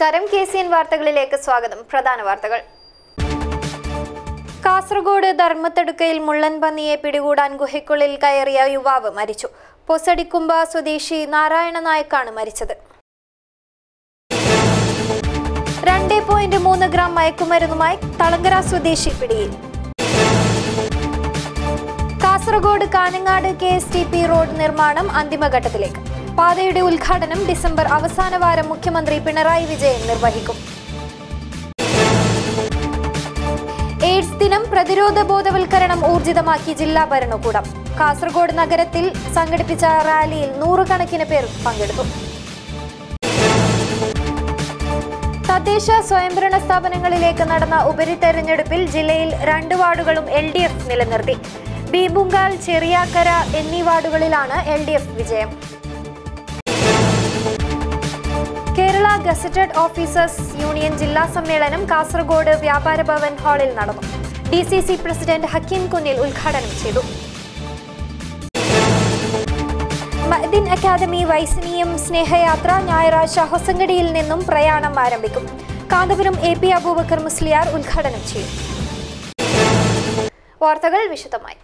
നമസ്കാരം KCN വാർത്തകളിലേക്ക് സ്വാഗതം. പ്രധാന വാർത്തകൾ. കാസർഗോഡ് ധർമ്മത്തടുക്കയിൽ മുള്ളൻ പന്നിയെ പിടികൂടാൻ ഗുഹയ്ക്കുള്ളിൽ കയറിയ യുവാവ് മരിച്ചു. പൊസടിക്കുമ്പ സ്വദേശി നാരായണ നായക്കാണ് മരിച്ചത്. 2.3 ഗ്രാം മയക്കുമരുന്നുമായി തളങ്കര സ്വദേശി പിടിയിൽ. കാസർഗോഡ് കാഞ്ഞങ്ങാട് KSTP റോഡ് നിർമ്മാണം അന്തിമഘട്ടത്തിലേക്ക്. പാതയുടെ ഉദ്ഘാടനം ഡിസംബർ അവസാന വാരം മുഖ്യമന്ത്രി പിണറായി വിജയൻ നിർവഹിക്കും. എയ്ഡ്സ് ദിനം പ്രതിരോധ ബോധവൽക്കരണം ഊർജിതമാക്കി ജില്ലാ ഭരണകൂടം. കാസർഗോഡ് നഗരത്തിൽ സംഘടിപ്പിച്ച റാലിയിൽ 100 കണക്കിന് പേർ പങ്കെടുത്തു. തദ്ദേശ സ്വയംഭരണ സ്ഥാപനങ്ങളിലേക്ക് നടന്ന ഉപരിതെരഞ്ഞെടുപ്പിൽ ജില്ലയിൽ 2 വാർഡുകളും LDF നിലനിർത്തി. ബീബുങ്കാൽ, ചെറിയാക്കര എന്നീ വാർഡുകളിലാണ് LDF വിജയം. കേരള ഗസറ്റഡ് ഓഫീസേഴ്സ് യൂണിയൻ ജില്ലാ സമ്മേളനം കാസർഗോഡ് വ്യാപാര ഭവൻ ഹാളിൽ നടന്നു. DCC പ്രസിഡന്റ് ഹക്കീം കുന്നിൽ ഉദ്ഘാടനം ചെയ്തു. മഅ്ദിൻ അക്കാദമി വൈസ്നിയം സ്നേഹയാത്ര ഞായറാഴ്ച ഹൊസങ്കടിയിൽ നിന്നും പ്രയാണം ആരംഭിക്കും. കാന്തപുരം AP അബൂബക്കർ മുസ്ലിയാർ ഉദ്ഘാടനം ചെയ്യും. വാർത്തകൾ വിശദമായി.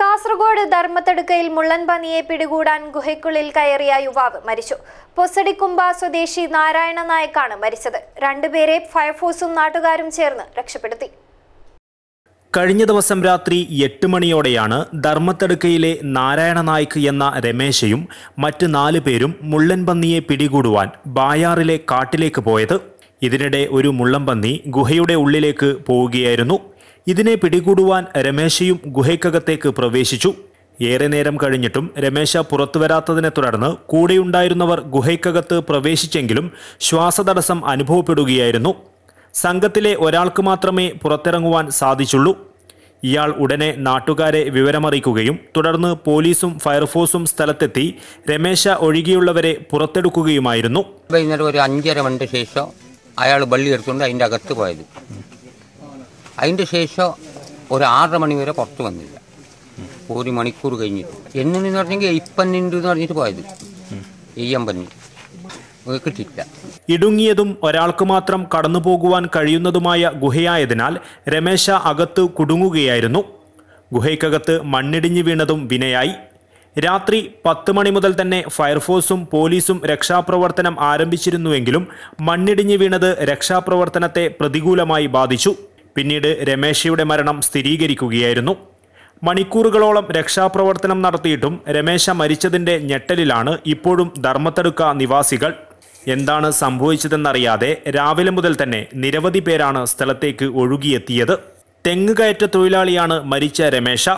കാസർഗോഡ് ധർമ്മത്തടുക്കയിൽ മുള്ളൻ പന്നിയെ പിടികൂടാൻ ഗുഹയ്ക്കുള്ളിൽ കയറിയ യുവാവ് മരിച്ചു. പൊസടിക്കുമ്പ സ്വദേശി നാരായണ നായക്കാണ് മരിച്ചത്. 2 പേരെ ഫയർഫോഴ്സും നാട്ടുകാരും ചേർന്ന് രക്ഷപ്പെടുത്തി. കഴിഞ്ഞ ദിവസം രാത്രി 8 മണിയോടെയാണ് ധർമ്മത്തടുക്കയിലെ നാരായണ നായ്ക്ക് എന്ന രമേശയും മറ്റ് 4 പേരും മുള്ളൻ പന്നിയെ പിടികൂടുവാൻ ബായാറിലെ കാട്ടിലേക്ക് പോയത്. ഇതിനിടെ ഒരു മുള്ളൻപന്നി ഗുഹയുടെ ഉള്ളിലേക്ക് പോവുകയായിരുന്നു. ഇതിനെ പിടികൂടുവാൻ രമേശയും ഗുഹയ്ക്കകത്തേക്ക് പ്രവേശിച്ചു. ഏറെ നേരം കഴിഞ്ഞിട്ടും രമേശ പുറത്തു വരാത്തതിനെ തുടർന്ന് കൂടെയുണ്ടായിരുന്നവർ ഗുഹയ്ക്കകത്ത് പ്രവേശിച്ചെങ്കിലും ശ്വാസതടസ്സം അനുഭവപ്പെടുകയായിരുന്നു. സംഘത്തിലെ ഒരാൾക്ക് മാത്രമേ പുറത്തിറങ്ങുവാൻ സാധിച്ചുള്ളൂ. ഇയാൾ ഉടനെ നാട്ടുകാരെ വിവരമറിയിക്കുകയും തുടർന്ന് പോലീസും ഫയർഫോഴ്സും സ്ഥലത്തെത്തി രമേശ ഒഴികെയുള്ളവരെ പുറത്തെടുക്കുകയുമായിരുന്നു. വൈകുന്നേരം ഒരു 5:30 മണിക്ക് ശേഷം അയാൾ ബള്ളി എടുത്തുകൊണ്ട് അതിൻ്റെ അകത്ത് പോയത്. അതിൻ്റെ ശേഷം ഒരു 6:30 മണി വരെ പുറത്ത് വന്നില്ല. 1 മണിക്കൂർ കഴിഞ്ഞിട്ട് എന്നു പറഞ്ഞെങ്കിൽ ഇപ്പന്നുണ്ട് എന്ന് പറഞ്ഞിട്ട് പോയത്. പന്നി കിട്ടിയില്ല. ഇടുങ്ങിയതും ഒരാൾക്ക് മാത്രം കടന്നു പോകുവാൻ കഴിയുന്നതുമായ ഗുഹയായതിനാൽ രമേശ അകത്ത് കുടുങ്ങുകയായിരുന്നു. ഗുഹയ്ക്കകത്ത് മണ്ണിടിഞ്ഞു വീണതും വിനയായി. രാത്രി 10 മണി മുതൽ തന്നെ ഫയർഫോഴ്സും പോലീസും രക്ഷാപ്രവർത്തനം ആരംഭിച്ചിരുന്നുവെങ്കിലും മണ്ണിടിഞ്ഞു വീണത് രക്ഷാപ്രവർത്തനത്തെ പ്രതികൂലമായി ബാധിച്ചു. പിന്നീട് രമേശയുടെ മരണം സ്ഥിരീകരിക്കുകയായിരുന്നു. മണിക്കൂറുകളോളം രക്ഷാപ്രവർത്തനം നടത്തിയിട്ടും രമേശ മരിച്ചതിൻ്റെ ഞെട്ടലിലാണ് ഇപ്പോഴും ധർമ്മത്തടുക്ക നിവാസികൾ. എന്താണ് സംഭവിച്ചതെന്നറിയാതെ രാവിലെ മുതൽ തന്നെ നിരവധി പേരാണ് സ്ഥലത്തേക്ക് ഒഴുകിയെത്തിയത്. തെങ്ങ് കയറ്റ തൊഴിലാളിയാണ് മരിച്ച രമേശ.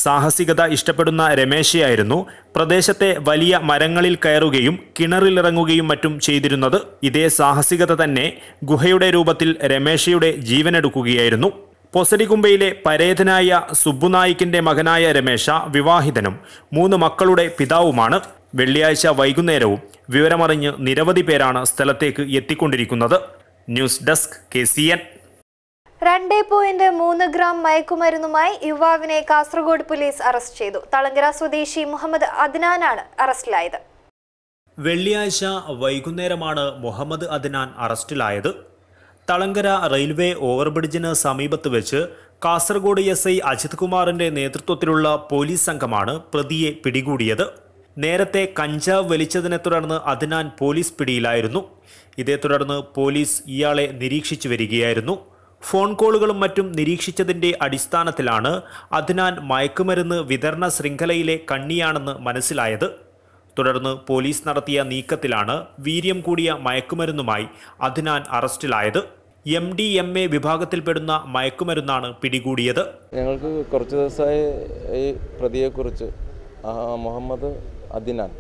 സാഹസികത ഇഷ്ടപ്പെടുന്ന രമേശയായിരുന്നു പ്രദേശത്തെ വലിയ മരങ്ങളിൽ കയറുകയും കിണറിലിറങ്ങുകയും മറ്റും ചെയ്തിരുന്നത്. ഇതേ സാഹസികത തന്നെ ഗുഹയുടെ രൂപത്തിൽ രമേശയുടെ ജീവനെടുക്കുകയായിരുന്നു. പൊസടിക്കുമ്പയിലെ പരേതനായ സുബ്ബുനായിക്കിന്റെ മകനായ രമേശ വിവാഹിതനും 3 മക്കളുടെ പിതാവുമാണ്. വെള്ളിയാഴ്ച വൈകുന്നേരവും വിവരമറിഞ്ഞ് നിരവധി പേരാണ് സ്ഥലത്തേക്ക് എത്തിക്കൊണ്ടിരിക്കുന്നത്. News desk KCN. 2.3 ഗ്രാം മയക്കുമരുന്നുമായി യുവാവിനെ കാസർഗോഡ് പോലീസ് അറസ്റ്റ് ചെയ്തു. തളങ്കര സ്വദേശി മുഹമ്മദ് അദ്നാനാണ് അറസ്റ്റിലായത്. വെള്ളിയാഴ്ച വൈകുന്നേരമാണ് മുഹമ്മദ് അദ്നാൻ അറസ്റ്റിലായത്. തളങ്കര റെയിൽവേ ഓവർബ്രിഡ്ജിന് സമീപത്ത് വെച്ച് കാസർഗോഡ് SI അജിത് കുമാറിന്റെ നേതൃത്വത്തിലുള്ള പോലീസ് സംഘമാണ് പ്രതിയെ പിടികൂടിയത്. നേരത്തെ കഞ്ചാവ് വലിച്ചതിനെ തുടർന്ന് അദ്നാൻ പോലീസ് പിടിയിലായിരുന്നു. ഇതേ തുടർന്ന് പോലീസ് ഇയാളെ നിരീക്ഷിച്ചു വരികയായിരുന്നു. ഫോൺ കോളുകളും മറ്റും നിരീക്ഷിച്ചതിൻ്റെ അടിസ്ഥാനത്തിലാണ് അദ്നാൻ മയക്കുമരുന്ന് വിതരണ ശൃംഖലയിലെ കണ്ണിയാണെന്ന് മനസ്സിലായത്. തുടർന്ന് പോലീസ് നടത്തിയ നീക്കത്തിലാണ് വീര്യം കൂടിയ മയക്കുമരുന്നുമായി അദ്നാൻ അറസ്റ്റിലായത്. MDMA വിഭാഗത്തിൽപ്പെടുന്ന മയക്കുമരുന്നാണ് പിടികൂടിയത്. ഞങ്ങൾക്ക് കുറച്ച് ദിവസമായി ഈ പ്രതിയെക്കുറിച്ച് മുഹമ്മദ് അദ്നാൻ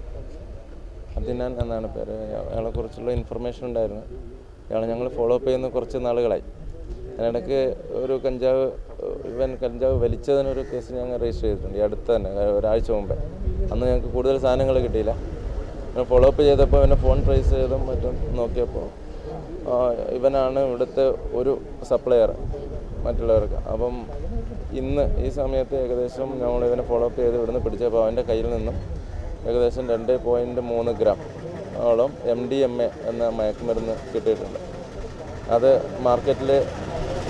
എന്നാണ് പേര്. അയാളെക്കുറിച്ചുള്ള ഇൻഫർമേഷൻ ഉണ്ടായിരുന്നു. അയാളെ ഞങ്ങൾ ഫോളോ അപ്പ് ചെയ്യുന്ന കുറച്ച് നാളുകളായി. അതിനിടയ്ക്ക് ഒരു കഞ്ചാവ് വലിച്ചതിനൊരു കേസ് ഞങ്ങൾ രജിസ്റ്റർ ചെയ്തിട്ടുണ്ട്. ഈ അടുത്ത് തന്നെ ഒരാഴ്ച മുമ്പേ. അന്ന് ഞങ്ങൾക്ക് കൂടുതൽ സാധനങ്ങൾ കിട്ടിയില്ല. ഫോളോ അപ്പ് ചെയ്തപ്പോൾ ഇവനെ ഫോൺ ട്രേസ് ചെയ്തും മറ്റും നോക്കിയപ്പോൾ ഇവനാണ് ഇവിടുത്തെ ഒരു സപ്ലയർ മറ്റുള്ളവർക്ക്. അപ്പം ഇന്ന് ഈ സമയത്ത് ഏകദേശം നമ്മൾ ഇവനെ ഫോളോ അപ്പ് ചെയ്ത് ഇവിടുന്ന് പിടിച്ചപ്പോൾ അവൻ്റെ കയ്യിൽ നിന്നും ഏകദേശം 2.3 ഗ്രാം ഓളം MDMA എന്ന മയക്കുമരുന്ന് കിട്ടിയിട്ടുണ്ട്. അത് മാർക്കറ്റിൽ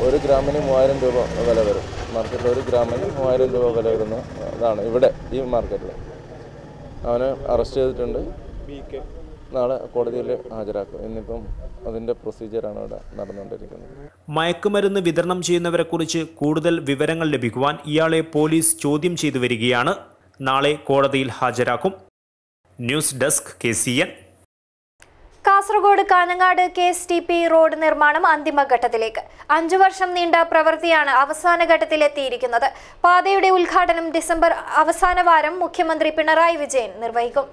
1 ഗ്രാമിന് 3000 രൂപ വില വരും. മാർക്കറ്റിൽ 1 ഗ്രാമിന് 3000 രൂപ വില വരുന്ന അതാണ് ഇവിടെ ഈ മാർക്കറ്റിൽ. അവനെ അറസ്റ്റ് ചെയ്തിട്ടുണ്ട്. നാളെ കോടതിയിൽ ഹാജരാക്കും. ഇന്നിപ്പം അതിൻ്റെ പ്രൊസീജിയറാണ് ഇവിടെ നടന്നുകൊണ്ടിരിക്കുന്നത്. മയക്കുമരുന്ന് വിതരണം ചെയ്യുന്നവരെക്കുറിച്ച് കൂടുതൽ വിവരങ്ങൾ ലഭിക്കുവാൻ ഇയാളെ പോലീസ് ചോദ്യം ചെയ്തു വരികയാണ്. നാളെ കോടതിയിൽ ഹാജരാക്കും. News desk KCN. Kasaragod Kanhangad KSTP road നിർമ്മാണം അന്തിമഘട്ടത്തിലേക്ക്. 5 വർഷം നീണ്ട പ്രവൃത്തിയാണ് അവസാന ഘട്ടത്തിലെത്തിയിരിക്കുന്നത്. പാതയുടെ ഉദ്ഘാടനം ഡിസംബർ അവസാന വാരം മുഖ്യമന്ത്രി പിണറായി വിജയൻ നിർവഹിക്കും.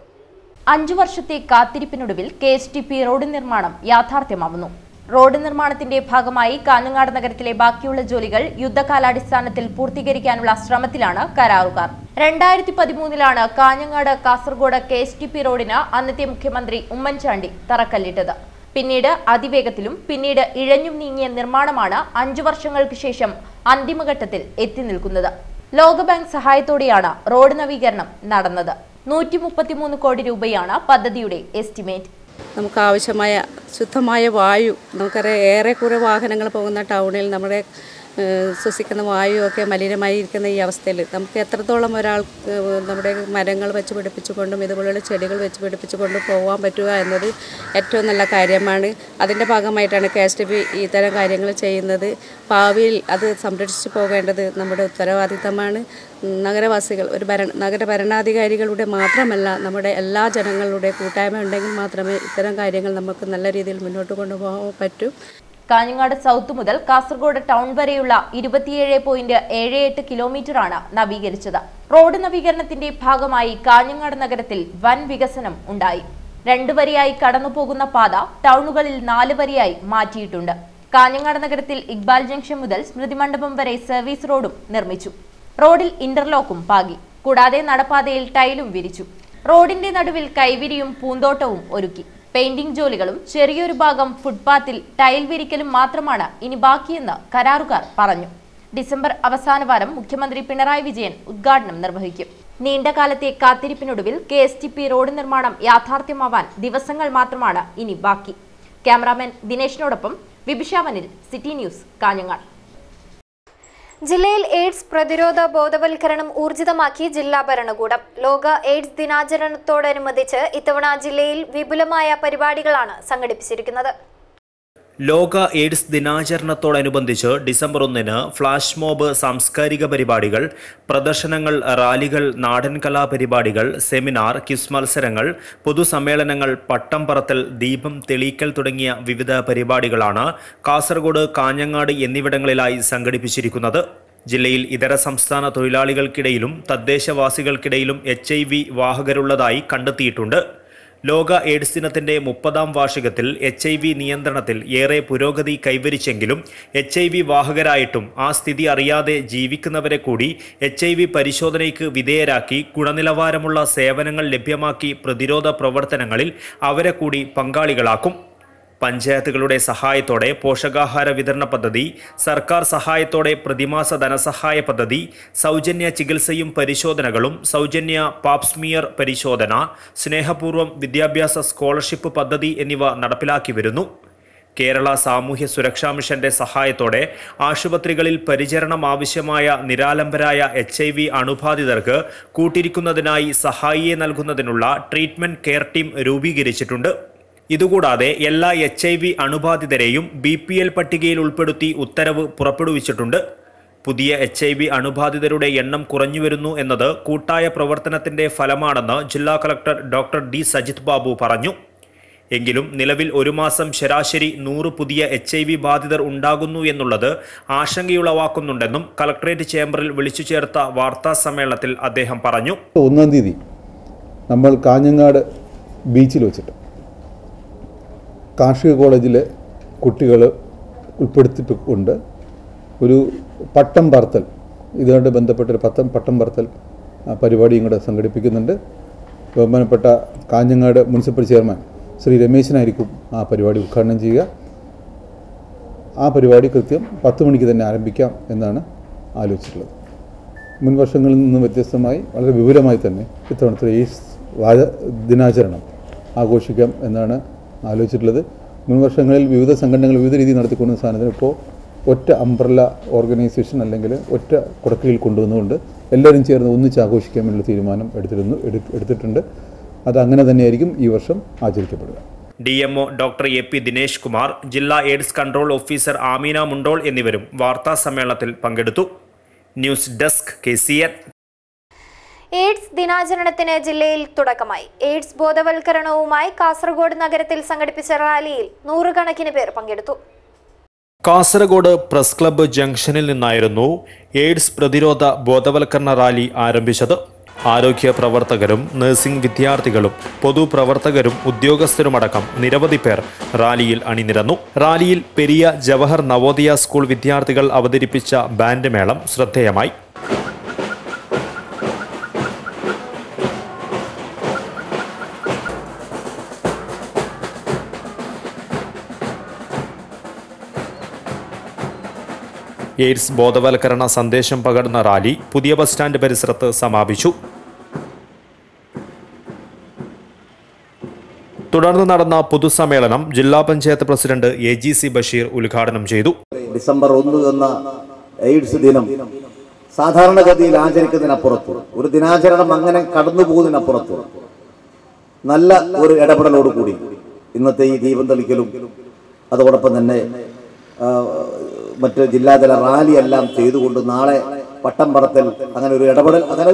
5 വർഷത്തെ കാത്തിരിപ്പിനൊടുവിൽ KSTP റോഡ് നിർമ്മാണം യാഥാർത്ഥ്യമാവുന്നു. റോഡ് നിർമ്മാണത്തിന്റെ ഭാഗമായി കാഞ്ഞങ്ങാട് നഗരത്തിലെ ബാക്കിയുള്ള ജോലികൾ യുദ്ധകാലാടിസ്ഥാനത്തിൽ പൂർത്തീകരിക്കാനുള്ള ശ്രമത്തിലാണ് കരാറുകാർ. 2013 കാഞ്ഞങ്ങാട് കാസർഗോഡ് KSTP റോഡിന് അന്നത്തെ മുഖ്യമന്ത്രി ഉമ്മൻചാണ്ടി തറക്കല്ലിട്ടത്. പിന്നീട് അതിവേഗത്തിലും പിന്നീട് ഇഴഞ്ഞും നീങ്ങിയ നിർമ്മാണമാണ് 5 വർഷങ്ങൾക്ക് ശേഷം അന്തിമഘട്ടത്തിൽ എത്തി നിൽക്കുന്നത്. ലോകബാങ്ക് സഹായത്തോടെയാണ് റോഡ് നവീകരണം നടന്നത്. 133 കോടി രൂപയാണ് പദ്ധതിയുടെ എസ്റ്റിമേറ്റ്. നമുക്ക് ആവശ്യമായ ശുദ്ധമായ വായു, നമുക്കറിയാം ഏറെക്കുറെ വാഹനങ്ങൾ പോകുന്ന ടൗണിൽ നമ്മുടെ ശ്വസിക്കുന്ന വായുവൊക്കെ മലിനമായി ഇരിക്കുന്ന ഈ അവസ്ഥയിൽ നമുക്ക് എത്രത്തോളം ഒരാൾക്ക് നമ്മുടെ മരങ്ങൾ വെച്ച് പിടിപ്പിച്ചുകൊണ്ടും ഇതുപോലുള്ള ചെടികൾ വെച്ച് പിടിപ്പിച്ചുകൊണ്ടും പോകാൻ പറ്റുക എന്നത് ഏറ്റവും നല്ല കാര്യമാണ്. അതിൻ്റെ ഭാഗമായിട്ടാണ് KSTP ഇത്തരം കാര്യങ്ങൾ ചെയ്യുന്നത്. ഭാവിയിൽ അത് സംരക്ഷിച്ചു പോകേണ്ടത് നമ്മുടെ ഉത്തരവാദിത്തമാണ്. നഗരവാസികൾ നഗരഭരണാധികാരികളുടെ മാത്രമല്ല നമ്മുടെ എല്ലാ ജനങ്ങളുടെ കൂട്ടായ്മ ഉണ്ടെങ്കിൽ മാത്രമേ ഇത്തരം കാര്യങ്ങൾ നമുക്ക് നല്ല രീതിയിൽ മുന്നോട്ട് കൊണ്ടുപോകാൻ പറ്റൂ. കാഞ്ഞങ്ങാട് സൗത്ത് മുതൽ കാസർഗോഡ് ടൗൺ വരെയുള്ള 27.78 കിലോമീറ്ററാണ് നവീകരിച്ചത്. റോഡ് നവീകരണത്തിന്റെ ഭാഗമായി കാഞ്ഞങ്ങാട് നഗരത്തിൽ വൻ വികസനം ഉണ്ടായി. 2 വരിയായി കടന്നുപോകുന്ന പാത ടൗണുകളിൽ 4 വരിയായി മാറ്റിയിട്ടുണ്ട്. കാഞ്ഞങ്ങാട് നഗരത്തിൽ ഇക്ബാൽ ജംഗ്ഷൻ മുതൽ സ്മൃതി മണ്ഡപം വരെ സർവീസ് റോഡും നിർമ്മിച്ചു. റോഡിൽ ഇന്റർലോക്കും പാകി. കൂടാതെ നടപ്പാതയിൽ ടൈലും വിരിച്ചു. റോഡിന്റെ നടുവിൽ കൈവിരിയും പൂന്തോട്ടവും ഒരുക്കി. പെയിന്റിംഗ് ജോലികളും ചെറിയൊരു ഭാഗം ഫുട്പാത്തിൽ ടൈൽ വിരിക്കലും മാത്രമാണ് ഇനി ബാക്കിയെന്ന് കരാറുകാർ പറഞ്ഞു. ഡിസംബർ അവസാന വാരം മുഖ്യമന്ത്രി പിണറായി വിജയൻ ഉദ്ഘാടനം നിർവഹിക്കും. നീണ്ടകാലത്തെ കാത്തിരിപ്പിനൊടുവിൽ KSTP റോഡ് നിർമ്മാണം യാഥാർത്ഥ്യമാവാൻ ദിവസങ്ങൾ മാത്രമാണ് ഇനി ബാക്കി. ക്യാമറാമാൻ ദിനേശിനോടൊപ്പം വിഭിഷ വനിൽ, സിറ്റി ന്യൂസ്, കാഞ്ഞങ്ങാട്. ജില്ലയിൽ എയ്ഡ്സ് പ്രതിരോധ ബോധവൽക്കരണം ഊർജിതമാക്കി ജില്ലാ ഭരണകൂടം. ലോക എയ്ഡ്സ് ദിനാചരണത്തോടനുബന്ധിച്ച് ഇത്തവണ ജില്ലയിൽ വിപുലമായ പരിപാടികളാണ് സംഘടിപ്പിച്ചിരിക്കുന്നത്. ലോക എയ്ഡ്സ് ദിനാചരണത്തോടനുബന്ധിച്ച് ഡിസംബർ 1 ഫ്ലാഷ് മോബ്, സാംസ്കാരിക പരിപാടികൾ, പ്രദർശനങ്ങൾ, റാലികൾ, നാടൻ കലാപരിപാടികൾ, സെമിനാർ, ക്വിസ് മത്സരങ്ങൾ, പൊതുസമ്മേളനങ്ങൾ, പട്ടം പറത്തൽ, ദീപം തെളിയിക്കൽ തുടങ്ങിയ വിവിധ പരിപാടികളാണ് കാസർഗോഡ്, കാഞ്ഞങ്ങാട് എന്നിവിടങ്ങളിലായി സംഘടിപ്പിച്ചിരിക്കുന്നത്. ജില്ലയിൽ ഇതര സംസ്ഥാന തൊഴിലാളികൾക്കിടയിലും തദ്ദേശവാസികൾക്കിടയിലും HIV വാഹകരുള്ളതായി കണ്ടെത്തിയിട്ടുണ്ട്. ലോക എയ്ഡ്സ് ദിനത്തിന്റെ 30ാം വാർഷികത്തിൽ HIV നിയന്ത്രണത്തിൽ ഏറെ പുരോഗതി കൈവരിച്ചെങ്കിലും HIV വാഹകരായിട്ടും ആ സ്ഥിതി അറിയാതെ ജീവിക്കുന്നവരെ കൂടി HIV പരിശോധനയ്ക്ക് വിധേയരാക്കി ഗുണനിലവാരമുള്ള സേവനങ്ങൾ ലഭ്യമാക്കി പ്രതിരോധ പ്രവർത്തനങ്ങളിൽ അവരെ കൂടി പങ്കാളികളാക്കും. പഞ്ചായത്തുകളുടെ സഹായത്തോടെ പോഷകാഹാര വിതരണ പദ്ധതി, സർക്കാർ സഹായത്തോടെ പ്രതിമാസ ധനസഹായ പദ്ധതി, സൗജന്യ ചികിത്സയും പരിശോധനകളും, സൗജന്യ പാപ്സ്മിയർ പരിശോധന, സ്നേഹപൂർവ്വം വിദ്യാഭ്യാസ സ്കോളർഷിപ്പ് പദ്ധതി എന്നിവ നടപ്പിലാക്കി വരുന്നു. കേരള സാമൂഹ്യ സുരക്ഷാ മിഷന്റെ സഹായത്തോടെ ആശുപത്രികളിൽ പരിചരണം ആവശ്യമായ നിരാലംബരായ HIV അണുബാധിതർക്ക് കൂട്ടിരിക്കുന്നതിനായി സഹായിയെ നൽകുന്നതിനുള്ള ട്രീറ്റ്മെന്റ് കെയർ ടീം രൂപീകരിച്ചിട്ടുണ്ട്. ഇതുകൂടാതെ എല്ലാ HIV അണുബാധിതരെയും BPL പട്ടികയിൽ ഉൾപ്പെടുത്തി ഉത്തരവ് പുറപ്പെടുവിച്ചിട്ടുണ്ട്. പുതിയ HIV അണുബാധിതരുടെ എണ്ണം കുറഞ്ഞുവരുന്നു എന്നത് കൂട്ടായ പ്രവർത്തനത്തിന്റെ ഫലമാണെന്ന് ജില്ലാ collector doctor D Sajith Babu പറഞ്ഞു. എങ്കിലും നിലവിൽ ഒരു മാസം ശരാശരി 100 പുതിയ HIV ബാധിതർ ഉണ്ടാകുന്നു എന്നുള്ളത് ആശങ്കയുളവാക്കുന്നുണ്ടെന്നും കളക്ടറേറ്റ് ചേംബറിൽ വിളിച്ചു ചേർത്ത വാർത്താ സമ്മേളനത്തിൽ അദ്ദേഹം പറഞ്ഞു. 1-ാം തീയതി നമ്മൾ കാഞ്ഞങ്ങാട് ബീച്ചിൽ വെച്ചിട്ട് കാർഷിക കോളേജിലെ കുട്ടികൾ ഉൾപ്പെടുത്തിക്കൊണ്ട് ഒരു പട്ടം പറത്തൽ, ഇതുമായിട്ട് ബന്ധപ്പെട്ടൊരു പട്ടം പറത്തൽ പരിപാടിയും കൂടെ സംഘടിപ്പിക്കുന്നുണ്ട്. ബഹുമാനപ്പെട്ട കാഞ്ഞങ്ങാട് മുനിസിപ്പൽ ചെയർമാൻ ശ്രീ രമേശനായിരിക്കും ആ പരിപാടി ഉദ്ഘാടനം ചെയ്യുക. ആ പരിപാടി കൃത്യം 10 മണിക്ക് തന്നെ ആരംഭിക്കാം എന്നാണ് ആലോചിച്ചിട്ടുള്ളത്. മുൻ വർഷങ്ങളിൽ നിന്നും വ്യത്യസ്തമായി വളരെ വിപുലമായി തന്നെ ഇത്തവണത്തെ എയ്ഡ്സ് ദിനാചരണം ആഘോഷിക്കാം എന്നാണ് ആലോചിച്ചിട്ടുള്ളത്. മുൻ വർഷങ്ങളിൽ വിവിധ സംഘടനകൾ വിവിധ രീതിയിൽ നടത്തിക്കൊണ്ടുവന്ന സാധനത്തിന് ഇപ്പോൾ ഒറ്റ അംബ്രല്ല ഓർഗനൈസേഷൻ അല്ലെങ്കിൽ ഒറ്റ കുടക്കീഴിൽ കൊണ്ടുവന്നുകൊണ്ട് എല്ലാവരും ചേർന്ന് ഒന്നിച്ച് ആഘോഷിക്കാമെന്നുള്ള തീരുമാനം എടുത്തിട്ടുണ്ട്. അത് അങ്ങനെ തന്നെയായിരിക്കും ഈ വർഷം ആചരിക്കപ്പെടുക. DMO doctor AP Dinesh Kumar, ജില്ലാ എയ്ഡ്സ് കൺട്രോൾ ഓഫീസർ ആമീന മുണ്ടോൾ എന്നിവരും വാർത്താ സമ്മേളനത്തിൽ പങ്കെടുത്തു. News desk KCN. എയ്ഡ്സ് ദിനാചരണത്തിന് ജില്ലയിൽ തുടക്കമായി. എയ്ഡ്സ് ബോധവൽക്കരണവുമായി കാസർഗോഡ് നഗരത്തിൽ സംഘടിപ്പിച്ച റാലിയിൽ നൂറുകണക്കിന് പേർ പങ്കെടുത്തു. കാസർഗോഡ് പ്രസ് ക്ലബ്ബ് ജംഗ്ഷനിൽ നിന്നായിരുന്നു എയ്ഡ്സ് പ്രതിരോധ ബോധവൽക്കരണ റാലി ആരംഭിച്ചത്. ആരോഗ്യ പ്രവർത്തകരും നഴ്സിംഗ് വിദ്യാർത്ഥികളും പൊതുപ്രവർത്തകരും ഉദ്യോഗസ്ഥരുമടക്കം നിരവധി പേർ റാലിയിൽ അണിനിരന്നു. റാലിയിൽ പെരിയ ജവഹർ നവോദയ സ്കൂൾ വിദ്യാർത്ഥികൾ അവതരിപ്പിച്ച ബാൻഡ് മേളം ശ്രദ്ധേയമായി. എയ്ഡ്സ് ബോധവൽക്കരണ സന്ദേശം പകർന്ന റാലി പുതിയ ബസ് സ്റ്റാൻഡ് പരിസരത്ത് സമാപിച്ചു. തുടർന്ന് നടന്ന പൊതുസമ്മേളനം ജില്ലാ പഞ്ചായത്ത് പ്രസിഡന്റ് AGC ബഷീർ ഉദ്ഘാടനം ചെയ്തു. ഡിസംബർ 1 എന്ന എയ്ഡ്സ് ദിനം സാധാരണഗതിയിൽ ആചരിക്കുന്നതിനപ്പുറത്ത് ഒരു ദിനാചരണം അങ്ങനെ കടന്നുപോകുന്നതിനപ്പുറത്ത് നല്ല ഒരു ഇടപെടലോടുകൂടി ഇന്നത്തെ ഈ ദീപം തെളിക്കലും അതോടൊപ്പം തന്നെ മറ്റ് ജില്ലാതല റാലി എല്ലാം ചെയ്തുകൊണ്ട് നാളെ പട്ടം പറത്തൽ അങ്ങനെ ഒരു ഇടപെടൽ അങ്ങനെ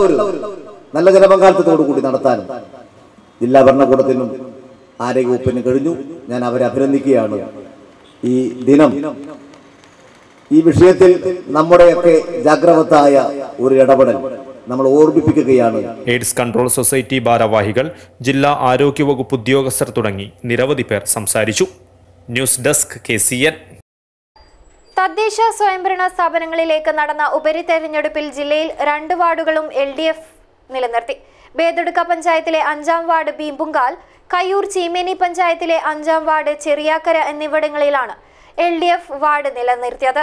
ഒരു നല്ല ജനപങ്കാളിത്തത്തോടു കൂടി നടത്താനും ജില്ലാ ഭരണകൂടത്തിനും ആരോഗ്യവകുപ്പിനും കഴിഞ്ഞു. ഞാൻ അവരെ അഭിനന്ദിക്കുകയാണ്. ഈ ദിനം ഈ വിഷയത്തിൽ നമ്മുടെയൊക്കെ ജാഗ്രതയായ ഒരു ഇടപെടൽ നമ്മൾ ഓർമ്മിപ്പിക്കുകയാണ്. എയ്ഡ്സ് കൺട്രോൾ സൊസൈറ്റി ഭാരവാഹികൾ, ജില്ലാ ആരോഗ്യവകുപ്പ് ഉദ്യോഗസ്ഥർ തുടങ്ങി നിരവധി പേർ സംസാരിച്ചു. News desk KCN. തദ്ദേശ സ്വയംഭരണ സ്ഥാപനങ്ങളിലേക്ക് നടന്ന ഉപരിതെരഞ്ഞെടുപ്പിൽ ജില്ലയിൽ 2 വാർഡുകളും LDF നിലനിർത്തി. ബേദുടുക്ക പഞ്ചായത്തിലെ 5-ാം വാർഡ് ബീമ്പുങ്കാൽ, കയ്യൂർ ചീമേനി പഞ്ചായത്തിലെ 5-ാം വാർഡ് ചെറിയാക്കര എന്നിവിടങ്ങളിലാണ് LDF വാർഡ് നിലനിർത്തിയത്.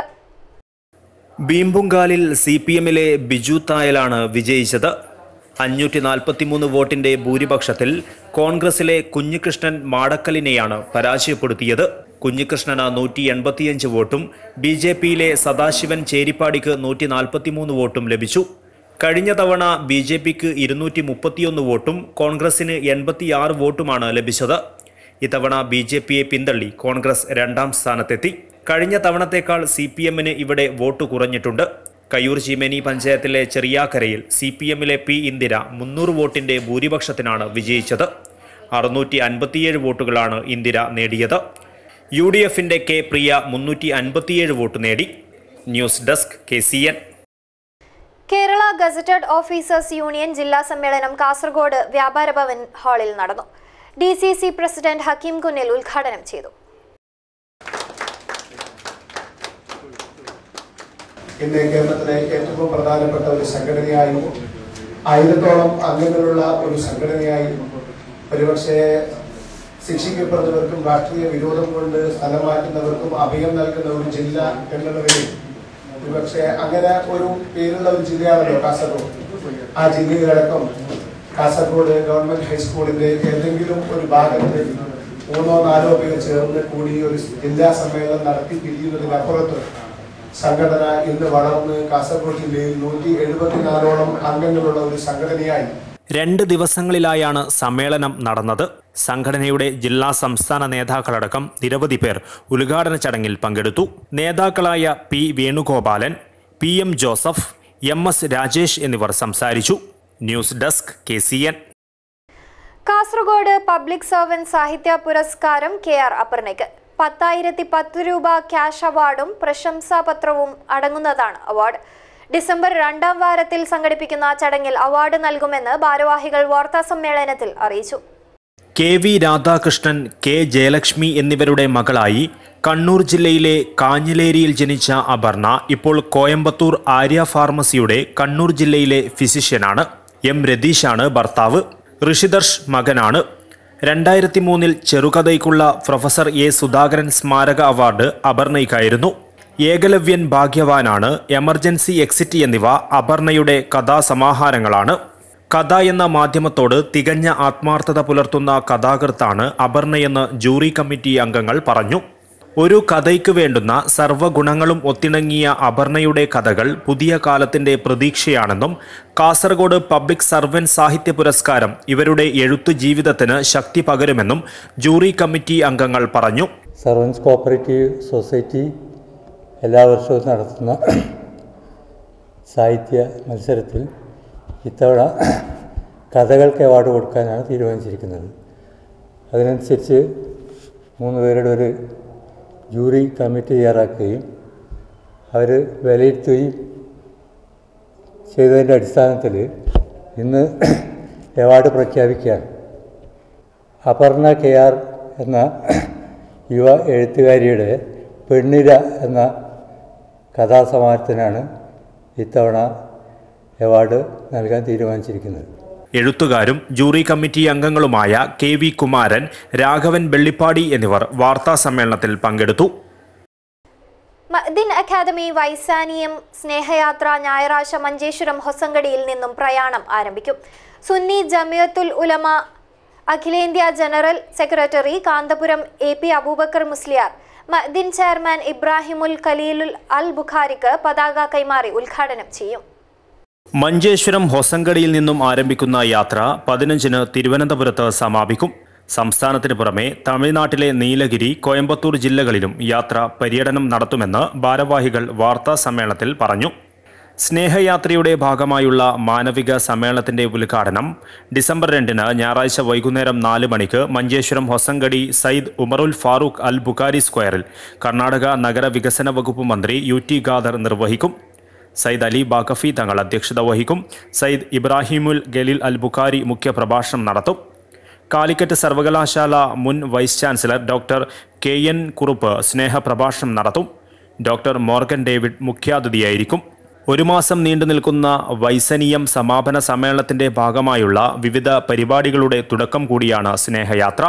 ബീമ്പുങ്കാലിൽ CPMലെ ബിജു തായലാണ് വിജയിച്ചത്. 543 വോട്ടിന്റെ ഭൂരിപക്ഷത്തിൽ കോൺഗ്രസിലെ കുഞ്ഞികൃഷ്ണൻ മാടക്കലിനെയാണ് പരാജയപ്പെടുത്തിയത്. കുഞ്ഞികൃഷ്ണന് 185 വോട്ടും BJPയിലെ സദാശിവൻ ചേരിപ്പാടിക്ക് 143 വോട്ടും ലഭിച്ചു. കഴിഞ്ഞ തവണ BJPക്ക് 231 വോട്ടും കോൺഗ്രസിന് 86 വോട്ടുമാണ് ലഭിച്ചത്. ഇത്തവണ BJPയെ പിന്തള്ളി കോൺഗ്രസ് 2-ാം സ്ഥാനത്തെത്തി. കഴിഞ്ഞ തവണത്തേക്കാൾ CPMന് ഇവിടെ വോട്ട് കുറഞ്ഞിട്ടുണ്ട്. കയ്യൂർ ചീമേനി പഞ്ചായത്തിലെ ചെറിയാക്കരയിൽ CPMലെ P ഇന്ദിര 300 വോട്ടിന്റെ ഭൂരിപക്ഷത്തിനാണ് വിജയിച്ചത്. 657 വോട്ടുകളാണ് ഇന്ദിര നേടിയത്. UDFന്റെ K പ്രിയ 357 വോട്ട് നേടി. News desk KCN. Kerala gazetted officers union ജില്ലാ സമ്മേളനം കാസർഗോഡ് വ്യാപാര ഭവൻ ഹാളിൽ നടന്നു. DCC പ്രസിഡന്റ് ഹക്കീം കുന്നിൽ ഉദ്ഘാടനം ചെയ്തു. ഇന്ന് കേരളത്തിലെ ഏറ്റവും പ്രധാനപ്പെട്ട ഒരു സംഘടനയായി 1000-ഓളം അംഗങ്ങളുള്ള ഒരു സംഘടനയായി ഒരുപക്ഷെ ശിക്ഷിക്കപ്പെടുന്നവർക്കും രാഷ്ട്രീയ വിരോധം കൊണ്ട് സ്ഥലം മാറ്റുന്നവർക്കും അഭയം നൽകുന്ന ഒരു ജില്ല എന്നുള്ളതിൽ ഒരുപക്ഷെ അങ്ങനെ ഒരു പേരുള്ള ഒരു ജില്ലയാണല്ലോ കാസർഗോഡ്. ആ ജില്ലയിലടക്കം കാസർഗോഡ് ഗവൺമെന്റ് ഹൈസ്കൂളിന്റെ ഏതെങ്കിലും ഒരു ഭാഗത്ത് 3-4 പേർ ചേർന്ന് കൂടി ഒരു ജില്ലാ സമ്മേളനം നടത്തി പിരിയുന്നതിനപ്പുറത്ത് സംഘടന ഇന്ന് വളർന്ന് കാസർഗോഡ് ജില്ലയിൽ 174-ഓളം അംഗങ്ങളുള്ള ഒരു സംഘടനയായി 2 ദിവസങ്ങളിലായാണ് സമ്മേളനം നടന്നത്. സംഘടനയുടെ ജില്ലാ സംസ്ഥാന നേതാക്കളടക്കം നിരവധി പേർ ഉദ്ഘാടന ചടങ്ങിൽ പങ്കെടുത്തു. നേതാക്കളായ P Venugopalan, PM Joseph, MS Rajesh എന്നിവർ സംസാരിച്ചു. News desk KCN. Kasaragod public servant സാഹിത്യ പുരസ്കാരം KR അപർണയ്ക്ക് 10,010 രൂപ ക്യാഷ് അവാർഡും പ്രശംസാപത്രവും അടങ്ങുന്നതാണ് അവാർഡ്. ഡിസംബർ 2-ാം വാരത്തിൽ സംഘടിപ്പിക്കുന്ന ചടങ്ങിൽ അവാർഡ് നൽകുമെന്ന് ഭാരവാഹികൾ വാർത്താസമ്മേളനത്തിൽ അറിയിച്ചു. KV രാധാകൃഷ്ണൻ, K ജയലക്ഷ്മി എന്നിവരുടെ മകളായി കണ്ണൂർ ജില്ലയിലെ കാഞ്ഞിലേരിയിൽ ജനിച്ച അപർണ ഇപ്പോൾ കോയമ്പത്തൂർ ആര്യ ഫാർമസിയുടെ കണ്ണൂർ ജില്ലയിലെ ഫിസിഷ്യനാണ്. M രതീഷാണ് ഭർത്താവ്. ഋഷിദർശ് മകനാണ്. 2003 ചെറുകഥയ്ക്കുള്ള പ്രൊഫസർ A സുധാകരൻ സ്മാരക അവാർഡ് അപർണയ്ക്കായിരുന്നു. ഏകലവ്യൻ ഭാഗ്യവാനാണ്, എമർജൻസി എക്സിറ്റ് എന്നിവ അപർണയുടെ കഥാസമാഹാരങ്ങളാണ്. കഥ എന്ന മാധ്യമത്തോട് തികഞ്ഞ ആത്മാർത്ഥത പുലർത്തുന്ന കഥാകൃത്താണ് അപർണയെന്ന് ജൂറി കമ്മിറ്റി അംഗങ്ങൾ പറഞ്ഞു. ഒരു കഥയ്ക്ക് വേണ്ടുന്ന സർവ്വഗുണങ്ങളും ഒത്തിണങ്ങിയ അപർണയുടെ കഥകൾ പുതിയ കാലത്തിന്റെ പ്രതീക്ഷയാണെന്നും കാസർഗോഡ് പബ്ലിക് സർവന്റ് സാഹിത്യ പുരസ്കാരം ഇവരുടെ എഴുത്തു ജീവിതത്തിന് ശക്തി പകരുമെന്നും ജൂറി കമ്മിറ്റി അംഗങ്ങൾ പറഞ്ഞു. സർവൻസ് കോപ്പറേറ്റീവ് സൊസൈറ്റി എല്ലാ വർഷവും നടത്തുന്ന സാഹിത്യ മത്സരത്തിൽ ഇത്തവണ കഥകൾക്ക് അവാർഡ് കൊടുക്കാനാണ് തീരുമാനിച്ചിരിക്കുന്നത്. അതിനനുസരിച്ച് 3 പേരുടെ ഒരു ജൂറി കമ്മിറ്റി തയ്യാറാക്കുകയും അവർ വിലയിരുത്തുകയും ചെയ്തതിൻ്റെ അടിസ്ഥാനത്തിൽ ഇന്ന് അവാർഡ് പ്രഖ്യാപിക്കുകയാണ്. അപർണ KR എന്ന യുവ എഴുത്തുകാരിയുടെ പെണ്ണിര എന്ന കഥാസമാഹാരത്തിനാണ് ഇത്തവണ അവാർഡ് നൽകാൻ തീരുമാനിച്ചിരിക്കുന്നത്. എഴുത്തുകാരും ജൂറി കമ്മിറ്റി അംഗങ്ങളുമായ KV കുമാരൻ, രാഘവൻ വെള്ളിപ്പാടി എന്നിവർ വാർത്താ സമ്മേളനത്തിൽ പങ്കെടുത്തു. മഅ്ദിൻ അക്കാദമി വൈസാനിയം സ്നേഹയാത്ര ഞായറാഴ്ച മഞ്ചേശ്വരം ഹൊസങ്കടിയിൽ നിന്നും പ്രയാണം ആരംഭിക്കും. സുന്നി ജമിയത്തുൽ ഉലമ അഖിലേന്ത്യാ general secretary Kanthapuram AP Abubakar Musliyar Madin chairman Ibrahimul Khaleelul Al ബുഖാരിക്ക് പതാക കൈമാറി ഉദ്ഘാടനം ചെയ്യും. മഞ്ചേശ്വരം ഹൊസങ്കടിയിൽ നിന്നും ആരംഭിക്കുന്ന യാത്ര 15-ന് തിരുവനന്തപുരത്ത് സമാപിക്കും. സംസ്ഥാനത്തിന് പുറമെ തമിഴ്നാട്ടിലെ നീലഗിരി, കോയമ്പത്തൂർ ജില്ലകളിലും യാത്ര പര്യടനം നടത്തുമെന്ന് ഭാരവാഹികൾ വാർത്താ സമ്മേളനത്തിൽ പറഞ്ഞു. സ്നേഹയാത്രയുടെ ഭാഗമായുള്ള മാനവിക സമ്മേളനത്തിന്റെ ഉദ്ഘാടനം ഡിസംബർ 2-ന് ഞായറാഴ്ച വൈകുന്നേരം 4 മണിക്ക് മഞ്ചേശ്വരം ഹൊസങ്കടി സയ്യിദ് ഉമറുൽ ഫാറൂഖ് അൽ ബുഖാരി സ്ക്വയറിൽ കർണാടക നഗരവികസന വകുപ്പ് മന്ത്രി UT ഖാദർ നിർവഹിക്കും. സയ്യിദ് അലി ബാക്കഫി തങ്ങൾ അധ്യക്ഷത വഹിക്കും. സയ്യിദ് ഇബ്രാഹിമുൽ ഖലീൽ അൽ ബുഖാരി മുഖ്യപ്രഭാഷണം നടത്തും. കാലിക്കറ്റ് സർവകലാശാല മുൻ vice chancellor doctor KN Kurup സ്നേഹപ്രഭാഷണം നടത്തും. Doctor Morgan David മുഖ്യാതിഥിയായിരിക്കും. 1 മാസം നീണ്ടു നിൽക്കുന്ന വൈസനീയം സമാപന സമ്മേളനത്തിന്റെ ഭാഗമായുള്ള വിവിധ പരിപാടികളുടെ തുടക്കം കൂടിയാണ് സ്നേഹയാത്ര.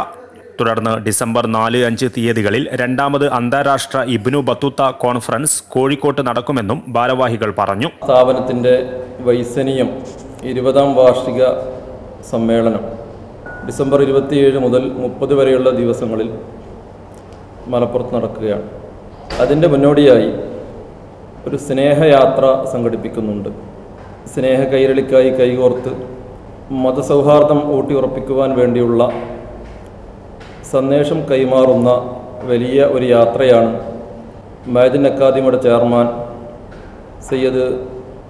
തുടർന്ന് ഡിസംബർ 4-5 തീയതികളിൽ 2ാമത് അന്താരാഷ്ട്ര ഇബ്നു ബത്തൂത്ത കോൺഫറൻസ് കോഴിക്കോട്ട് നടക്കുമെന്നും ഭാരവാഹികൾ പറഞ്ഞു. സ്ഥാപനത്തിൻ്റെ വൈസനീയം 20ാം വാർഷിക സമ്മേളനം ഡിസംബർ 27 മുതൽ 30 വരെയുള്ള ദിവസങ്ങളിൽ മലപ്പുറത്ത് നടക്കുകയാണ്. അതിൻ്റെ മുന്നോടിയായി ഒരു സ്നേഹയാത്ര സംഘടിപ്പിക്കുന്നുണ്ട്. സ്നേഹ കൈരളിക്കായി കൈകോർത്ത് മതസൗഹാർദ്ദം ഊട്ടിയുറപ്പിക്കുവാൻ വേണ്ടിയുള്ള സന്ദേശം കൈമാറുന്ന വലിയ ഒരു യാത്രയാണ് മഅ്ദിൻ അക്കാദമിയുടെ ചെയർമാൻ സയ്യിദ്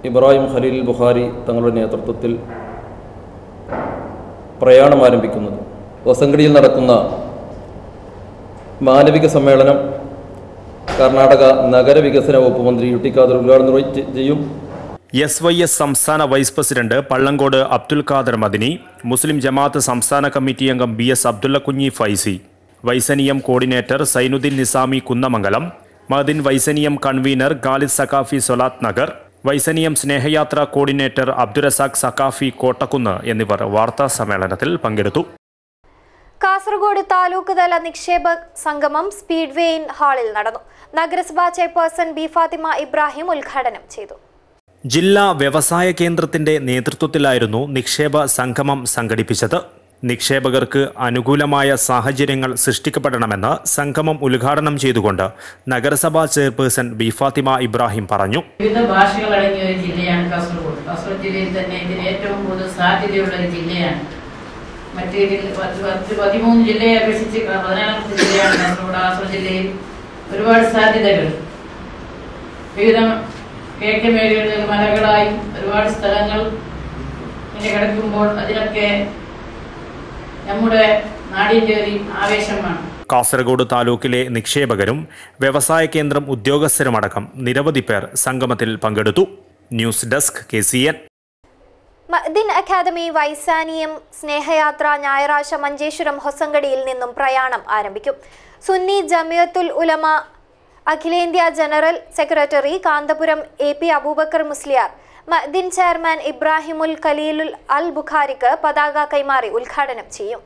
ഇബ്രാഹിം ഖലീൽ ബുഖാരി തങ്ങളുടെ നേതൃത്വത്തിൽ പ്രയാണം ആരംഭിക്കുന്നത്. ഹൊസങ്കടിയിൽ നടക്കുന്ന മാനവിക സമ്മേളനം കർണാടക നഗരവികസന വകുപ്പ് മന്ത്രി UT ഖാദർ ഉദ്ഘാടനം ചെയ്യും. SYS സംസ്ഥാന vice president Pallangod Abdul Khader Madani, Muslim Jamaath സംസ്ഥാന കമ്മിറ്റി അംഗം BS Abdulla Kunhi Faizi, Vicennium coordinator Zainuddin Nizami Kunnamangalam, Madin Vicennium convener Khalid Saqafi Swalath Nagar, Vicennium സ്നേഹയാത്ര കോർഡിനേറ്റർ അബ്ദുറസാഖ് സഖാഫി കോട്ടക്കുന്ന് എന്നിവർ വാർത്താ സമ്മേളനത്തിൽ പങ്കെടുത്തു. കാസർഗോഡ് താലൂക്ക് തല നിക്ഷേപ സംഗമം സ്പീഡ്വേ ഇൻ ഹാളിൽ നടന്നു. നഗരസഭാ ചെയർപേഴ്സൺ B ഫാത്തിമ ഇബ്രാഹിം ഉദ്ഘാടനം ചെയ്തു. ജില്ലാ വ്യവസായ കേന്ദ്രത്തിന്റെ നേതൃത്വത്തിലായിരുന്നു നിക്ഷേപ സംഗമം സംഘടിപ്പിച്ചത്. നിക്ഷേപകർക്ക് അനുകൂലമായ സാഹചര്യങ്ങൾ സൃഷ്ടിക്കപ്പെടണമെന്ന് സംഗമം ഉദ്ഘാടനം ചെയ്തുകൊണ്ട് നഗരസഭാ ചെയർപേഴ്സൺ B ഫാത്തിമ ഇബ്രാഹിം പറഞ്ഞു. വിവിധ ഭാഷകൾ അടങ്ങിയ ഒരു ജില്ലയാണ് കാസർഗോഡ്. കാസർഗോഡ് ജില്ലയിൽ തന്നെ ഇതിന് ഏറ്റവും കൂടുതൽ സാധ്യതയുള്ള ഒരു ജില്ലയാണ്. മറ്റ് 13 ജില്ലയെ അപേക്ഷിച്ച് 14ാമത്തെ ജില്ലയാണ് കാസർഗോഡ്. കാസർഗോഡ് ജില്ലയിൽ ഒരുപാട് സാധ്യതകൾ വിവിധ കിഴക്കൻ മേഖലകളിൽ മലകളായും ഒരുപാട് സ്ഥലങ്ങൾ ഇങ്ങനെ കിടക്കുമ്പോൾ അതിനൊക്കെ നമ്മുടെ നാടിന്റെ ഒരു ആവേശമാണ്. കാസർഗോഡ് താലൂക്കിലെ നിക്ഷേപകരും വ്യവസായ കേന്ദ്രം ഉദ്യോഗസ്ഥരുമടക്കം നിരവധി പേർ സംഗമത്തിൽ പങ്കെടുത്തു. News desk KCN. Madin academy Vicennium സ്നേഹയാത്ര ഞായറാഴ്ച മഞ്ചേശ്വരം ഹൊസങ്കടിയിൽ നിന്നും പ്രയാണം ആരംഭിക്കും. സുന്നി ജമിയത്തുൽ ഉലമ അഖിലേന്ത്യാ general secretary Kanthapuram AP Abubakar Musliyar Madin chairman Ibrahimul Khaleelul Al ബുഖാരിക്ക് പതാക കൈമാറി ഉദ്ഘാടനം ചെയ്യും.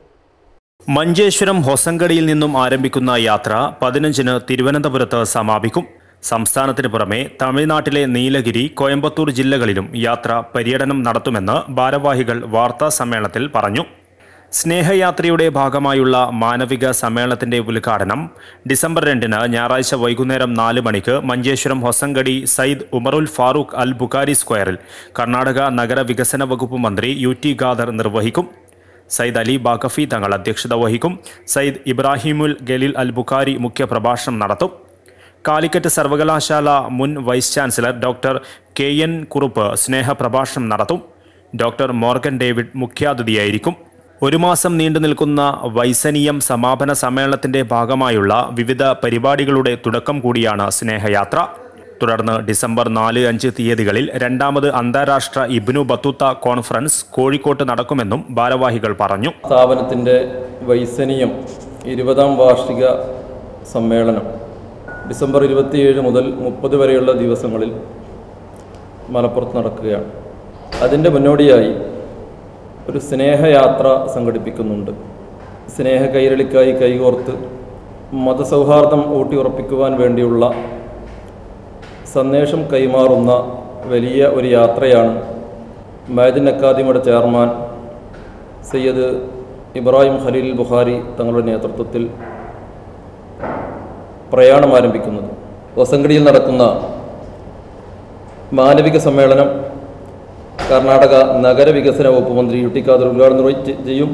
മഞ്ചേശ്വരം ഹൊസങ്കടിയിൽ നിന്നും ആരംഭിക്കുന്ന യാത്ര 15-ന് തിരുവനന്തപുരത്ത് സമാപിക്കും. സംസ്ഥാനത്തിന് പുറമെ തമിഴ്നാട്ടിലെ നീലഗിരി, കോയമ്പത്തൂർ ജില്ലകളിലും യാത്ര പര്യടനം നടത്തുമെന്ന് ഭാരവാഹികൾ വാർത്താ സമ്മേളനത്തിൽ പറഞ്ഞു. സ്നേഹയാത്രയുടെ ഭാഗമായുള്ള മാനവിക സമ്മേളനത്തിന്റെ ഉദ്ഘാടനം ഡിസംബർ 2 ഞായറാഴ്ച വൈകുന്നേരം 4 മണിക്ക് മഞ്ചേശ്വരം ഹൊസങ്കടി സയ്യിദ് ഉമറുൽ ഫാറൂഖ് അൽ ബുഖാരി സ്ക്വയറിൽ കർണാടക നഗര വികസന വകുപ്പ് മന്ത്രി UT ഖാദർ നിർവഹിക്കും. സയ്യിദ് അലി ബാഖഫി തങ്ങൾ അധ്യക്ഷത വഹിക്കും. സയ്യിദ് ഇബ്രാഹിമുൽ ഗലീൽ അൽ ബുഖാരി മുഖ്യപ്രഭാഷണം നടത്തും. കാലിക്കറ്റ് സർവകലാശാല മുൻ vice chancellor doctor KN Kurup സ്നേഹപ്രഭാഷണം നടത്തും. Doctor Morgan David മുഖ്യാതിഥിയായിരിക്കും. 1 മാസം നീണ്ടു നിൽക്കുന്ന വൈസനീയം സമാപന സമ്മേളനത്തിന്റെ ഭാഗമായുള്ള വിവിധ പരിപാടികളുടെ തുടക്കം കൂടിയാണ് സ്നേഹയാത്ര. തുടർന്ന് ഡിസംബർ 4-5 തീയതികളിൽ 2ാമത് അന്താരാഷ്ട്ര ഇബ്നു ബത്തൂത്ത കോൺഫറൻസ് കോഴിക്കോട്ട് നടക്കുമെന്നും ഭാരവാഹികൾ പറഞ്ഞു. സ്ഥാപനത്തിന്റെ വൈസനീയം 20ാം വാർഷിക സമ്മേളനം ഡിസംബർ 27 മുതൽ 30 വരെയുള്ള ദിവസങ്ങളിൽ മലപ്പുറത്ത് നടക്കുകയാണ്. അതിൻ്റെ മുന്നോടിയായി ഒരു സ്നേഹയാത്ര സംഘടിപ്പിക്കുന്നുണ്ട്. സ്നേഹ കൈരളിക്കായി കൈകോർത്ത് മതസൗഹാർദ്ദം ഊട്ടിയുറപ്പിക്കുവാൻ വേണ്ടിയുള്ള സന്ദേശം കൈമാറുന്ന വലിയ ഒരു യാത്രയാണ് മഅദിൻ അക്കാദമിയുടെ ചെയർമാൻ സയ്യിദ് ഇബ്രാഹിം ഖലീൽ ബുഖാരി തങ്ങളുടെ നേതൃത്വത്തിൽ പ്രയാണം ആരംഭിക്കുന്നത്. ഹൊസങ്കടിയിൽ നടക്കുന്ന മാനവിക സമ്മേളനം കർണാടക നഗര വികസന വകുപ്പ് മന്ത്രി UT ഖാദർ ഉദ്ഘാടനം ചെയ്യും.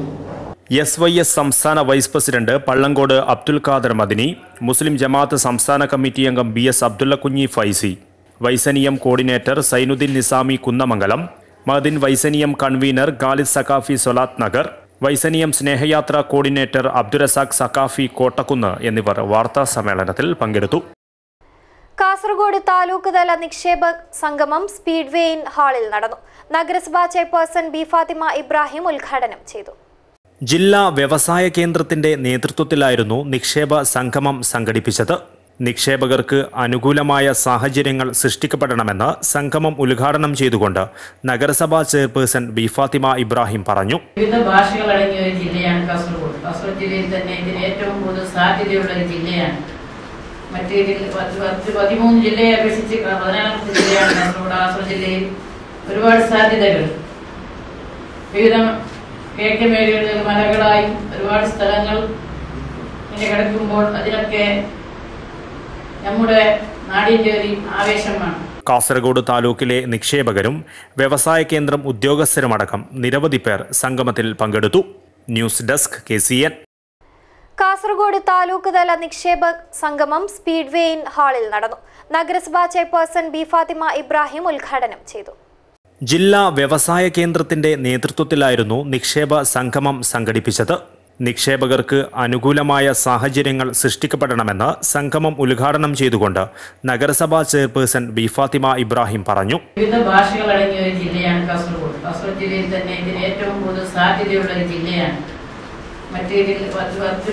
SYS സംസ്ഥാന vice president Pallangod Abdul Khader Madani, Muslim Jamaath സംസ്ഥാന കമ്മിറ്റി അംഗം BS Abdulla Kunhi Faizi, Vicennium coordinator Zainuddin Nizami Kunnamangalam, Madin Vicennium convener Khalid Saqafi Swalath Nagar, Vicennium സ്നേഹയാത്ര കോർഡിനേറ്റർ അബ്ദുറസാഖ് സഖാഫി കോട്ടക്കുന്ന് എന്നിവർ വാർത്താ സമ്മേളനത്തിൽ പങ്കെടുത്തു. കാസർഗോഡ് താലൂക്ക് തല നിക്ഷേപ സംഗമം സ്പീഡ് വെയിൻ ഹാളിൽ നടന്നു. നഗരസഭാ ചെയർപേഴ്സൺ B ഫാത്തിമ ഇബ്രാഹിം ഉദ്ഘാടനം ചെയ്തു. ജില്ലാ വ്യവസായ കേന്ദ്രത്തിന്റെ നേതൃത്വത്തിലായിരുന്നു നിക്ഷേപ സംഗമം സംഘടിപ്പിച്ചത്. നിക്ഷേപകർക്ക് അനുകൂലമായ സാഹചര്യങ്ങൾ സൃഷ്ടിക്കപ്പെടണമെന്ന് സംഗമം ഉദ്ഘാടനം ചെയ്തുകൊണ്ട് നഗരസഭാ ചെയർപേഴ്സൺ B ഫാത്തിമ ഇബ്രാഹിം പറഞ്ഞു. വിവിധ ഭാഷകൾ അടങ്ങിയ ഒരു ജില്ലയാണ് കാസർഗോഡ്. കാസർഗോഡ് ജില്ലയിൽ തന്നെ ഇതിന് ഏറ്റവും കൂടുതൽ സാധ്യതയുള്ള ഒരു ജില്ലയാണ്. മറ്റു 13 ജില്ലയെ അപേക്ഷിച്ച് 14ാമത്തെ ജില്ലയാണ് കാസർഗോഡ്. കാസർഗോഡ് ജില്ലയിൽ ഒരുപാട് സാധ്യതകൾ വിവിധ കിഴക്കൻ മേഖലകളിൽ മലകളായും ഒരുപാട് സ്ഥലങ്ങൾ ഇങ്ങനെ കിടക്കുമ്പോൾ അതിനൊക്കെ നമ്മുടെ നാടിൻ്റെ ഒരു ആവേശമാണ്. കാസർഗോഡ് താലൂക്കിലെ നിക്ഷേപകരും വ്യവസായ കേന്ദ്രം ഉദ്യോഗസ്ഥരുമടക്കം നിരവധി പേർ സംഗമത്തിൽ പങ്കെടുത്തു. News desk KCN. Kasaragod taluk തല നിക്ഷേപ സംഗമം സ്പീഡ് വെയിൻ ഹാളിൽ നടന്നു. നഗരസഭാ ചെയർപേഴ്സൺ B ഫാത്തിമ ഇബ്രാഹിം ഉദ്ഘാടനം ചെയ്തു. ജില്ലാ വ്യവസായ കേന്ദ്രത്തിന്റെ നേതൃത്വത്തിലായിരുന്നു നിക്ഷേപ സംഗമം സംഘടിപ്പിച്ചത്. നിക്ഷേപകർക്ക് അനുകൂലമായ സാഹചര്യങ്ങൾ സൃഷ്ടിക്കപ്പെടണമെന്ന് സംഗമം ഉദ്ഘാടനം ചെയ്തുകൊണ്ട് നഗരസഭാ ചെയർപേഴ്സൺ B ഫാത്തിമ ഇബ്രാഹിം പറഞ്ഞു. വിവിധ ഭാഷകൾ അടങ്ങിയ ഒരു ജില്ലയാണ് കാസർഗോഡ്. കാസർഗോഡ് ജില്ലയിൽ തന്നെ ഇതിന് ഏറ്റവും കൂടുതൽ സാധ്യതയുള്ള ഒരു ജില്ലയാണ്. മറ്റു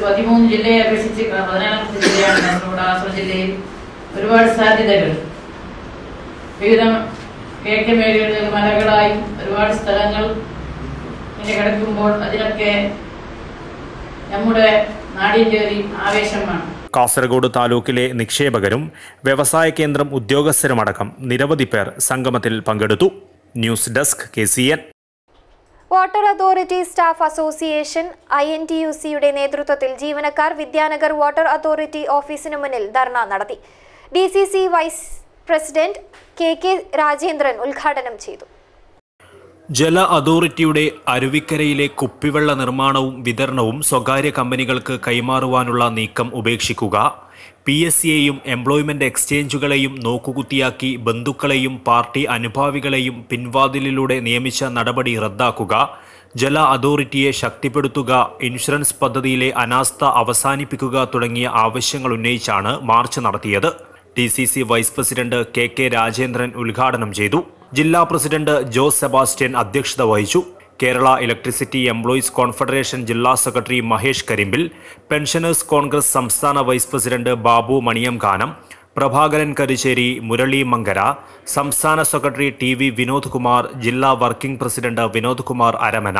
13 ജില്ലയെ അപേക്ഷിച്ച് 14ാമത്തെ ജില്ലയാണ് കാസർഗോഡ്. കാസർഗോഡ് ജില്ലയിൽ ഒരുപാട് സാധ്യതകൾ വിവിധ കിഴക്കൻ മേഖലകളിൽ മലകളായും ഒരുപാട് സ്ഥലങ്ങൾ ഇങ്ങനെ കിടക്കുമ്പോൾ അതിനൊക്കെ നമ്മുടെ നാടിൻ്റെ ഒരു ആവേശമാണ്. കാസർഗോഡ് താലൂക്കിലെ നിക്ഷേപകരും വ്യവസായ കേന്ദ്രം ഉദ്യോഗസ്ഥരുമടക്കം നിരവധി പേർ സംഗമത്തിൽ പങ്കെടുത്തു. News desk KCN. Water authority staff association INTUCയുടെ നേതൃത്വത്തിൽ ജീവനക്കാർ വിദ്യാനഗർ വാട്ടർ അതോറിറ്റി ഓഫീസിനു മുന്നിൽ ധർണ നടത്തി. DCC vice president KK Rajendran ഉദ്ഘാടനം ചെയ്തു. ജല അതോറിറ്റിയുടെ അരുവിക്കരയിലെ കുപ്പിവെള്ള നിർമ്മാണവും വിതരണവും സ്വകാര്യ കമ്പനികൾക്ക് കൈമാറുവാനുള്ള നീക്കം ഉപേക്ഷിക്കുക, PSCയെയും എംപ്ലോയ്മെന്റ് എക്സ്ചേഞ്ചുകളെയും നോക്കുകുത്തിയാക്കി ബന്ധുക്കളെയും പാർട്ടി അനുഭാവികളെയും പിൻവാതിലിലൂടെ നിയമിച്ച നടപടി റദ്ദാക്കുക, ജല അതോറിറ്റിയെ ശക്തിപ്പെടുത്തുക, ഇൻഷുറൻസ് പദ്ധതിയിലെ അനാസ്ഥ അവസാനിപ്പിക്കുക തുടങ്ങിയ ആവശ്യങ്ങൾ ഉന്നയിച്ചാണ് മാർച്ച് നടത്തിയത്. DCC vice president KK Rajendran ഉദ്ഘാടനം ചെയ്തു. ജില്ലാ പ്രസിഡന്റ് ജോസ് സെബാസ്റ്റ്യൻ അധ്യക്ഷത വഹിച്ചു. കേരള ഇലക്ട്രിസിറ്റി എംപ്ലോയീസ് കോൺഫെഡറേഷൻ ജില്ലാ secretary Mahesh Karimbil, pensioners Congress സംസ്ഥാന വൈസ് പ്രസിഡന്റ് ബാബു മണിയംകാനം, പ്രഭാകരൻ കരിശ്ശേരി, മുരളി മങ്കര, സംസ്ഥാന സെക്രട്ടറി TV വിനോദ് കുമാർ, ജില്ലാ വർക്കിംഗ് പ്രസിഡന്റ് വിനോദ് കുമാർ അരമന,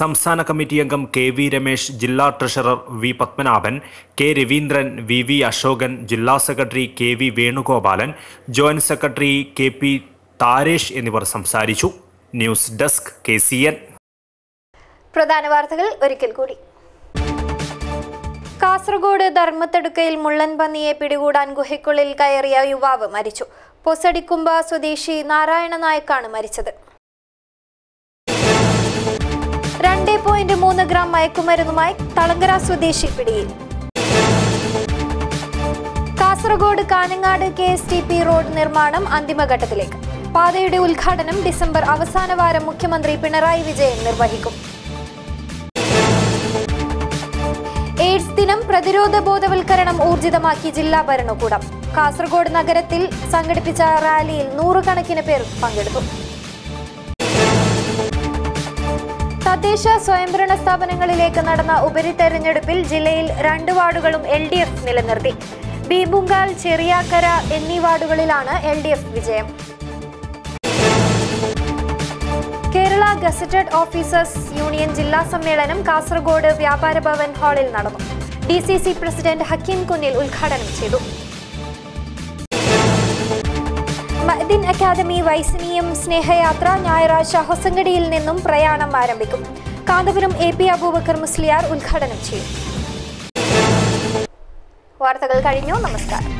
സംസ്ഥാന കമ്മിറ്റി അംഗം KV രമേശ്, ജില്ലാ treasurer V Padmanabhan, K Raveendran, VV Ashokan, ജില്ലാ secretary KV Venugopalan, joint secretary KP Tharesh എന്നിവർ സംസാരിച്ചു. News desk KCN. പ്രധാന വാർത്തകൾ ഒരിക്കൽ കൂടി. കാസർഗോഡ് ധർമ്മത്തടുക്കയിൽ മുള്ളൻ പന്നിയെ പിടികൂടാൻ ഗുഹയ്ക്കുള്ളിൽ കയറിയ യുവാവ് മരിച്ചു. പൊസടിക്കുമ്പ സ്വദേശി നാരായണ നായക്കാണ് മരിച്ചത്. 2.3 ഗ്രാം മയക്കുമരുന്നുമായി തളങ്കര സ്വദേശി പിടിയിൽ. കാസർഗോഡ് കാഞ്ഞങ്ങാട് KSTP റോഡ് നിർമ്മാണം അന്തിമഘട്ടത്തിലേക്ക്. പാതയുടെ ഉദ്ഘാടനം ഡിസംബർ അവസാന വാരം മുഖ്യമന്ത്രി പിണറായി വിജയൻ നിർവഹിക്കും. എയ്ഡ്സ് ദിനം പ്രതിരോധ ബോധവൽക്കരണം ഊർജിതമാക്കി ജില്ലാ ഭരണകൂടം. കാസർഗോഡ് നഗരത്തിൽ സംഘടിപ്പിച്ച റാലിയിൽ 100 കണക്കിന് പേർ പങ്കെടുത്തു. തദ്ദേശ സ്വയംഭരണ സ്ഥാപനങ്ങളിലേക്ക് നടന്ന ഉപരിതെരഞ്ഞെടുപ്പിൽ ജില്ലയിൽ 2 വാർഡുകളും LDF നിലനിർത്തി. ബീബുങ്കാൽ, ചെറിയാക്കര എന്നീ വാർഡുകളിലാണ് LDF വിജയം. കേരള ഗസറ്റഡ് ഓഫീസേഴ്സ് യൂണിയൻ ജില്ലാ സമ്മേളനം കാസർഗോഡ് വ്യാപാര ഭവൻ ഹാളിൽ നടന്നു. DCC പ്രസിഡന്റ് ഹക്കീം കുന്നിൽ ഉദ്ഘാടനം ചെയ്തു. മഅ്ദിൻ അക്കാദമി വൈസ്നീയം സ്നേഹയാത്ര ഞായറാഴ്ച ഹൊസങ്കടിയിൽ നിന്നും പ്രയാണം ആരംഭിക്കും. കാന്തപുരം AP അബൂബക്കർ മുസ്ലിയാർ ഉദ്ഘാടനം ചെയ്യും. വാർത്തകൾ കഴിഞ്ഞു. നമസ്കാരം.